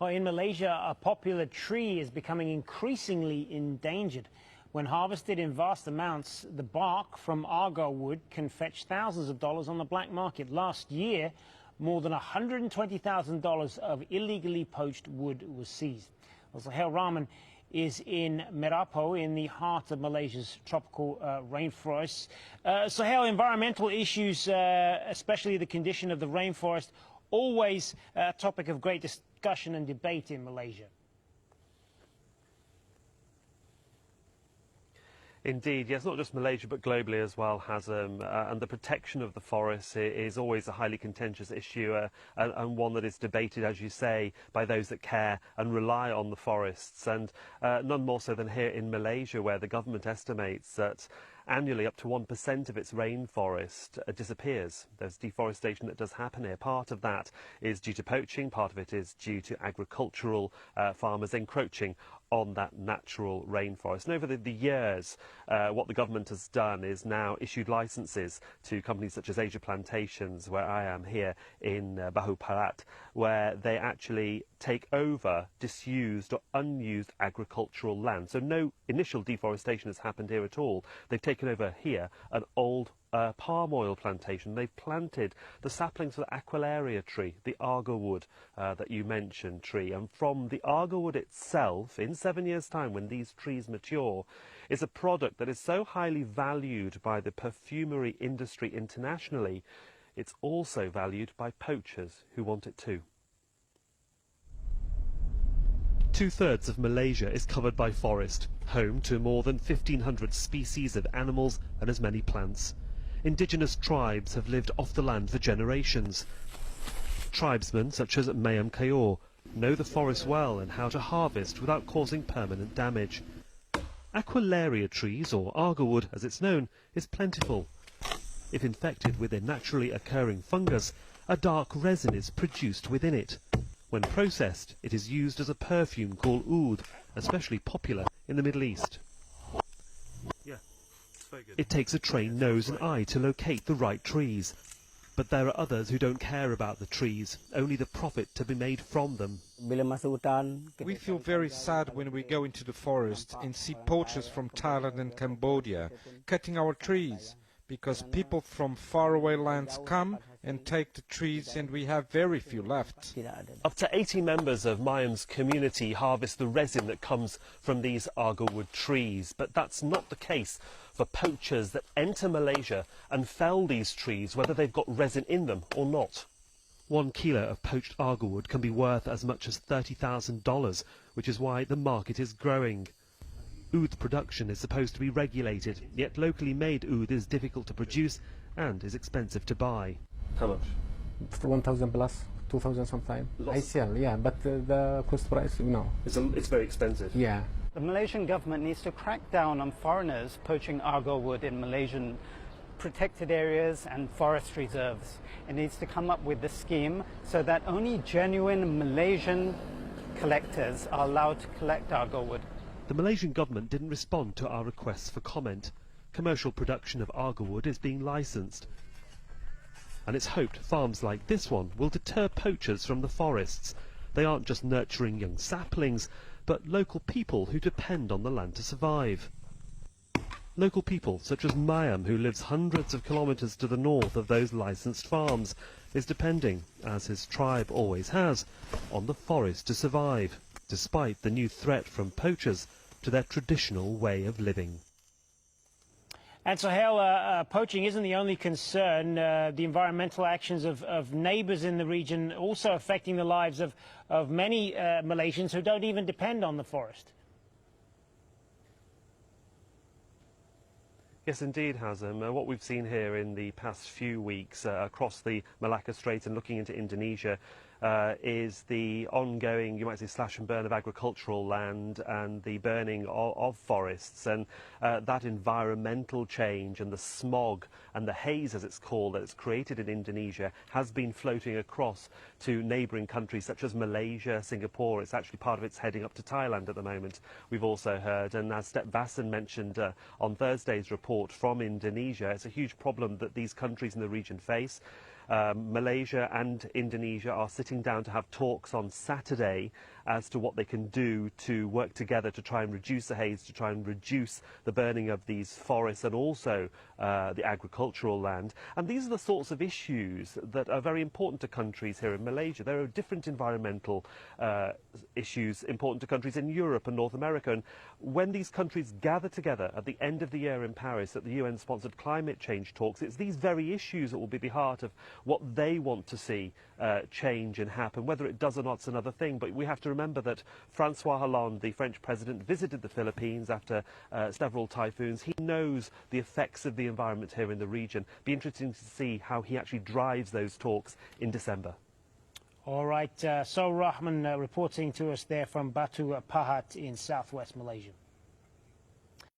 Well, in Malaysia, a popular tree is becoming increasingly endangered. When harvested in vast amounts, the bark from Agarwood can fetch thousands of dollars on the black market. Last year, more than $120,000 of illegally poached wood was seized. Well, Sohail Rahman is in Merapo, in the heart of Malaysia's tropical rainforests. Sohail, environmental issues, especially the condition of the rainforest, always a topic of great discussion and debate in Malaysia. Indeed, yes, not just Malaysia but globally as well, Hazem, and the protection of the forests is always a highly contentious issue and one that is debated, as you say, by those that care and rely on the forests, and none more so than here in Malaysia, where the government estimates that annually up to 1% of its rainforest disappears. There's deforestation that does happen here. Part of that is due to poaching, part of it is due to agricultural farmers encroaching on that natural rainforest. And over the years, what the government has done is now issued licenses to companies such as Asia Plantations, where I am here in Bahu Parat, where they actually take over disused or unused agricultural land. So no initial deforestation has happened here at all. They've taken over here an old palm oil plantation. They've planted the saplings of the Aquilaria tree, the Agarwood that you mentioned tree. And from the Agarwood itself, in 7 years' time, when these trees mature, is a product that is so highly valued by the perfumery industry internationally, it's also valued by poachers who want it too. Two-thirds of Malaysia is covered by forest, home to more than 1,500 species of animals and as many plants. Indigenous tribes have lived off the land for generations. Tribesmen such as Mayam Kayor know the forest well and how to harvest without causing permanent damage. Aquilaria trees, or Agarwood as it's known, is plentiful. If infected with a naturally occurring fungus, a dark resin is produced within it. When processed, it is used as a perfume called oud, especially popular in the Middle East. It takes a trained nose and eye to locate the right trees. But there are others who don't care about the trees, only the profit to be made from them. We feel very sad when we go into the forest and see poachers from Thailand and Cambodia cutting our trees, because people from faraway lands come and take the trees and we have very few left. Up to 80 members of Mayam's community harvest the resin that comes from these Agarwood trees, but that's not the case for poachers that enter Malaysia and fell these trees, whether they've got resin in them or not. 1 kilo of poached Agarwood can be worth as much as $30,000, which is why the market is growing. Oud production is supposed to be regulated, yet locally made oud is difficult to produce and is expensive to buy. How much? 1,000 plus, 2,000 sometimes. I sell, yeah, but the cost price, no. It's very expensive. Yeah. The Malaysian government needs to crack down on foreigners poaching Agarwood in Malaysian protected areas and forest reserves. It needs to come up with a scheme so that only genuine Malaysian collectors are allowed to collect Agarwood. The Malaysian government didn't respond to our requests for comment. Commercial production of Agarwood is being licensed, and it's hoped farms like this one will deter poachers from the forests. They aren't just nurturing young saplings, but local people who depend on the land to survive. Local people such as Mayam, who lives hundreds of kilometres to the north of those licensed farms, is depending, as his tribe always has, on the forest to survive, despite the new threat from poachers to their traditional way of living. And Sohail, poaching isn't the only concern. The environmental actions of neighbours in the region also affecting the lives of many Malaysians who don't even depend on the forest. Yes, indeed, Hazem. What we've seen here in the past few weeks across the Malacca Strait and looking into Indonesia is the ongoing, you might say, slash and burn of agricultural land and the burning of forests, and that environmental change and the smog and the haze, as it's called, that it's created in Indonesia has been floating across to neighbouring countries such as Malaysia, Singapore. It's actually part of it's heading up to Thailand at the moment, we've also heard. And as Step Vasson mentioned on Thursday's report from Indonesia, it's a huge problem that these countries in the region face. Malaysia and Indonesia are sitting down to have talks on Saturday as to what they can do to work together to try and reduce the haze, to try and reduce the burning of these forests and also the agricultural land. And these are the sorts of issues that are very important to countries here in Malaysia. There are different environmental issues important to countries in Europe and North America. And when these countries gather together at the end of the year in Paris at the UN-sponsored climate change talks, it's these very issues that will be the heart of what they want to see change and happen. Whether it does or not is another thing, but we have to remember that Francois Hollande, the French president, visited the Philippines after several typhoons. He knows the effects of the environment here in the region. Be interesting to see how he actually drives those talks in December. All right, so Rahman reporting to us there from Batu Pahat in southwest Malaysia.